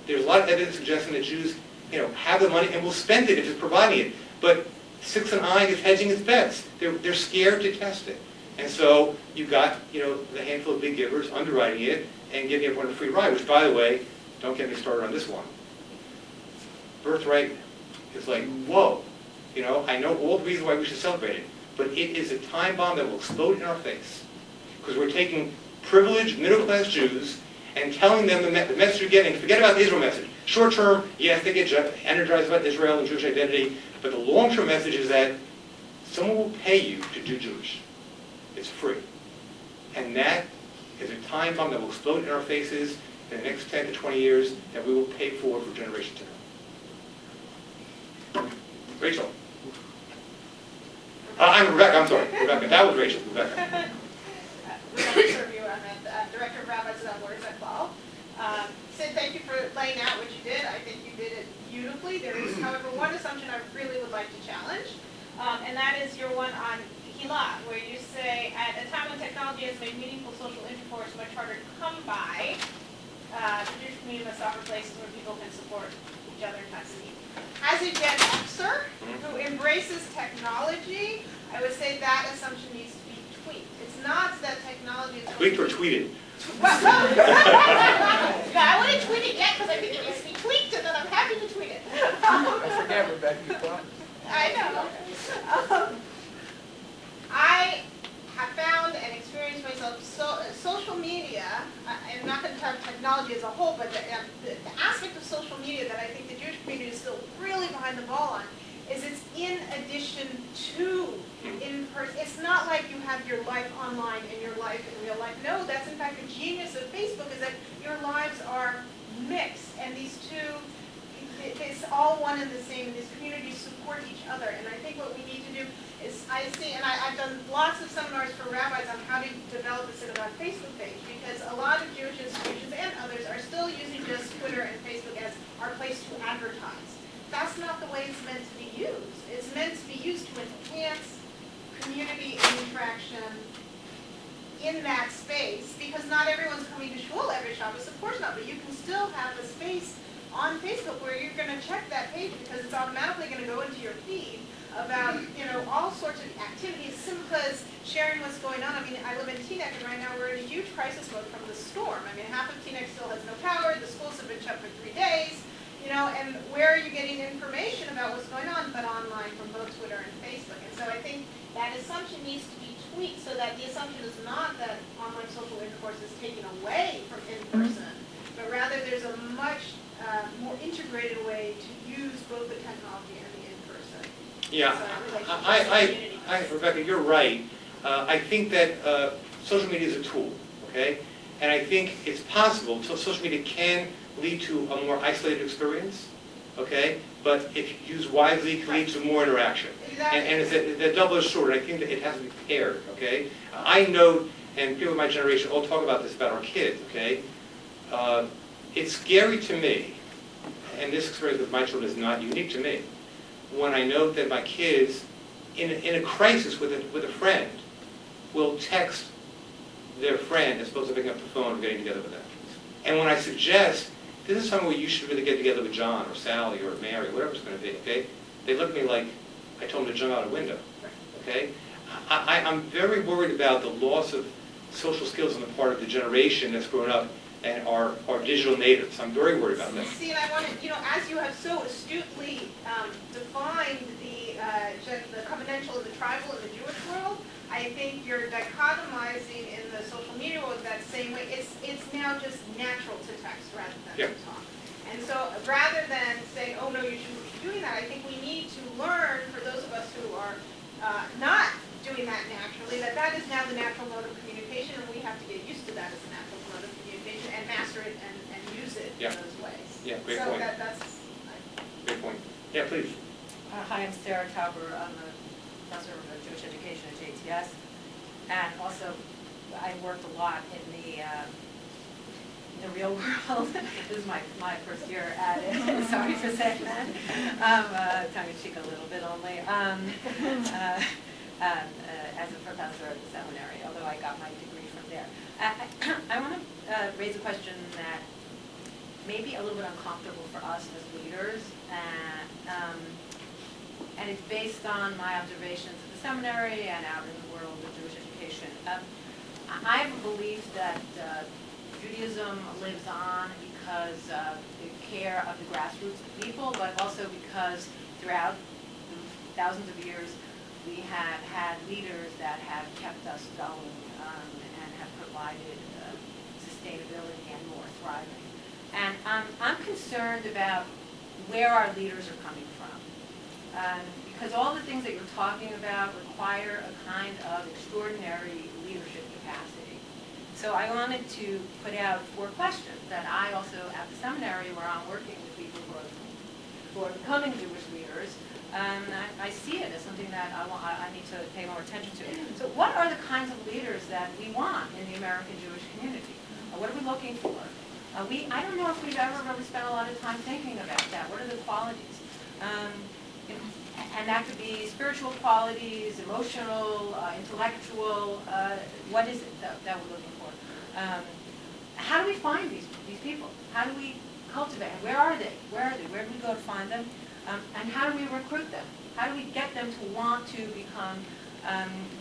there's a lot of evidence suggesting that Jews, have the money and will spend it if it's providing it. But 6 and I is hedging its bets. They're scared to test it. And so you got, the handful of big givers underwriting it and giving everyone a free ride, which, by the way, don't get me started on this one. Birthright is like, whoa. I know all the reasons why we should celebrate it, but it is a time bomb that will explode in our face. Because we're taking privileged, middle-class Jews and telling them the message you're getting. Forget about the Israel message. Short term, yes, they get energized about Israel and Jewish identity, but the long-term message is that someone will pay you to do Jewish. It's free. And that is a time bomb that will explode in our faces in the next 10 to 20 years that we will pay for generations to come. Rachel. I'm Rebecca, I'm sorry. Rebecca. That was Rachel. Rebecca. I'm the Director of Rabbis at Words at Ball. Sid, thank you for laying out what you did. I think you did it beautifully. There is, however, one assumption I really would like to challenge, and that is your one on Hilah, where you say, at a time when technology has made meaningful social intercourse much harder to come by, the Jewish community must offer places where people can support each other and not see. As a Gen Xer who embraces technology, I would say that assumption needs to be tweaked. It's not that technology is... Tweaked or tweeted? Well, no, I wouldn't tweet it yet because I think it needs to be tweaked, and then I'm happy to tweet it. I forget, Rebecca, you promised. I know. I have found and experienced myself social media, and I'm not going to talk technology as a whole, but the aspect of social media that I think the Jewish community is still really behind the ball on is it's in addition to in-person. It's not like you have your life online and your life in real life. No, that's in fact the genius of Facebook, is that your lives are mixed, and these two, it's all one and the same, and these communities support each other. And I think what we need to do is, I see, and I've done lots of seminars for rabbis on how to develop a synagogue Facebook page, because a lot of Jewish institutions and others are still using just Twitter and Facebook as our place to advertise. That's not the way it's meant to be used. It's meant to be used to enhance community interaction in that space, because not everyone's coming to shul every Shabbos, of course not, but you can still have a space on Facebook where you're going to check that page because it's automatically going to go into your feed about, all sorts of activities, simple as sharing what's going on. I mean, I live in Teaneck, and right now we're in a huge crisis mode from the storm. I mean, half of Teaneck still has no power, the schools have been shut for 3 days, and where are you getting information about what's going on but online from both Twitter and Facebook? And so I think that assumption needs to be tweaked so that the assumption is not that online social intercourse is taken away from in-person, but rather there's a much more integrated way to use both the technology and the in-person. Yeah, Rebecca, you're right. I think that social media is a tool, okay? And I think it's possible, so social media can lead to a more isolated experience, okay? But if used wisely, it can lead to more interaction. Exactly. And it's a double-edged sword. I think that it has to be paired, okay? I know, and people of my generation all talk about this about our kids, okay? It's scary to me, and this experience with my children is not unique to me, when I know that my kids, in a crisis with a friend, will text their friend as opposed to picking up the phone and getting together with them. And when I suggest, this is something where you should really get together with John or Sally or Mary, whatever it's going to be, okay? They look at me like I told them to jump out a window, okay? I'm very worried about the loss of social skills on the part of the generation that's grown up and are digital natives. I'm very worried about that. See, and I wanted, as you have so astutely defined the covenantal and the tribal in the Jewish world, I think you're dichotomizing in the social media world that same way. It's now just natural to text rather than to talk. And so rather than saying, oh no, you shouldn't be doing that, I think we need to learn, for those of us who are not doing that naturally, that is now the natural mode of communication, and we have to get used to that as a natural mode of communication and master it and use it in those ways. Yeah, great point. That's great point. Yeah, please. Hi, I'm Sarah Tauber. I'm a professor of Jewish education at JTS, and also I worked a lot in the real world. This is my first year at it. Sorry for saying that. Tongue in cheek a little bit only. As a professor at the seminary, although I got my degree from there. I want to raise a question that maybe a little bit uncomfortable for us as leaders, and it's based on my observations at the seminary and out in the world of Jewish education. I have a belief that Judaism lives on because of the care of the grassroots people, but also because throughout thousands of years we have had leaders that have kept us going and have provided sustainability and more thriving. And I'm concerned about where our leaders are coming from. Because all the things that you're talking about require a kind of extraordinary leadership capacity. So I wanted to put out 4 questions that I also, at the seminary where I'm working with people who are becoming Jewish leaders, I see it as something that I need to pay more attention to. So what are the kinds of leaders that we want in the American Jewish community? What are we looking for? I don't know if we've ever really spent a lot of time thinking about that. What are the qualities? And that could be spiritual qualities, emotional, intellectual. What is it that we're looking for? How do we find these people? How do we cultivate? Where are they? Where do we go to find them? And how do we recruit them? How do we get them to want to become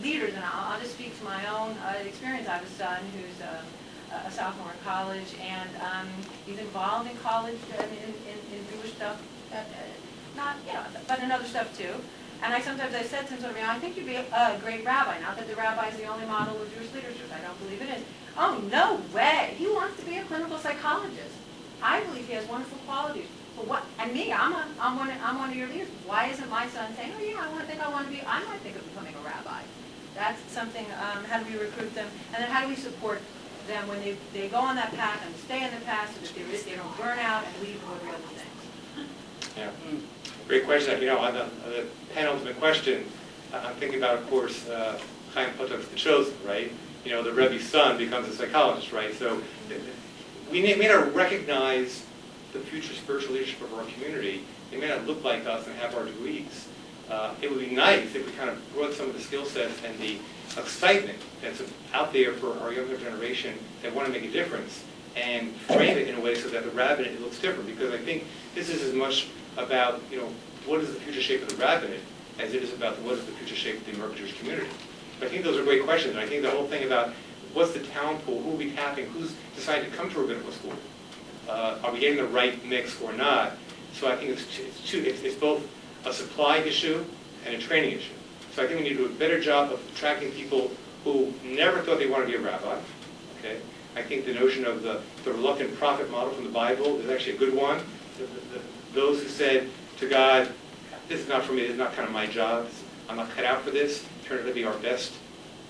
leaders? And I'll just speak to my own experience. I have a son who's a sophomore in college, and he's involved in college in Jewish stuff, not, but in other stuff too. And I said to him, I think you'd be a great rabbi. Not that the rabbi is the only model of Jewish leadership. I don't believe it is. Oh, no way. He wants to be a clinical psychologist. I believe he has wonderful qualities. But what? And me, I'm one of your leaders. Why isn't my son saying, oh yeah, I might think of becoming a rabbi. That's something. How do we recruit them? And then how do we support them when they go on that path and stay in the path so that they don't burn out and leave for other things? Yeah. Great question. On the penultimate question, I'm thinking about, of course, Chaim Potok's The Chosen, right? The Rebbe's son becomes a psychologist, right? So we may not recognize the future spiritual leadership of our community. They may not look like us and have our degrees. It would be nice if we kind of brought some of the skill sets and the excitement that's out there for our younger generation that want to make a difference and frame it in a way so that the rabbinate it looks different. Because I think this is as much about what is the future shape of the rabbinate as it is about what is the future shape of the American Jewish community. But I think those are great questions. And I think the whole thing about what's the talent pool, who are we tapping, who's decided to come to rabbinical school, are we getting the right mix or not? So I think it's both a supply issue and a training issue. So I think we need to do a better job of attracting people who never thought they wanted to be a rabbi. Okay, I think the notion of the reluctant prophet model from the Bible is actually a good one. Those who said to God, this is not for me, this is not kind of my job, I'm not cut out for this, turn out to be our best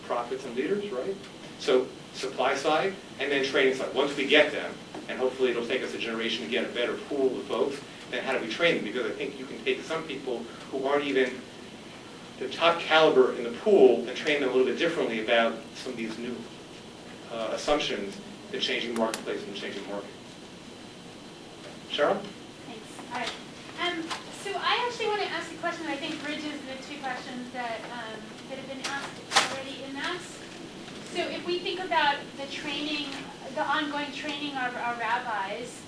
prophets and leaders, right? So supply side, and then training side. Once we get them, and hopefully it'll take us a generation to get a better pool of folks, then how do we train them? Because I think you can take some people who aren't even the top caliber in the pool and train them a little bit differently about some of these new assumptions, the changing marketplace and the changing market. Cheryl? Thanks. All right. So I actually want to ask a question that I think bridges the 2 questions that have been asked already in that. So if we think about the training, the ongoing training of our rabbis,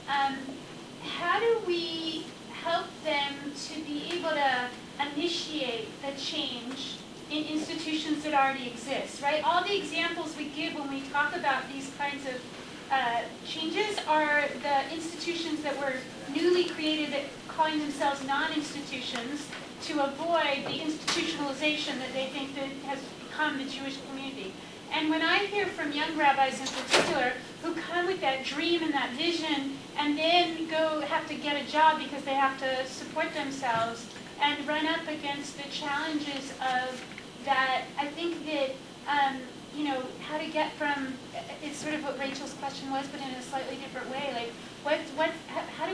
how do we help them to be able to initiate the change in institutions that already exist, right? All the examples we give when we talk about these kinds of changes are the institutions that were newly created, calling themselves non-institutions, to avoid the institutionalization that they think that has become the Jewish community. And when I hear from young rabbis in particular who come with that dream and that vision and then have to get a job because they have to support themselves and run up against the challenges of that, I think that, how to get from, it's sort of what Rachel's question was, but in a slightly different way, like, how do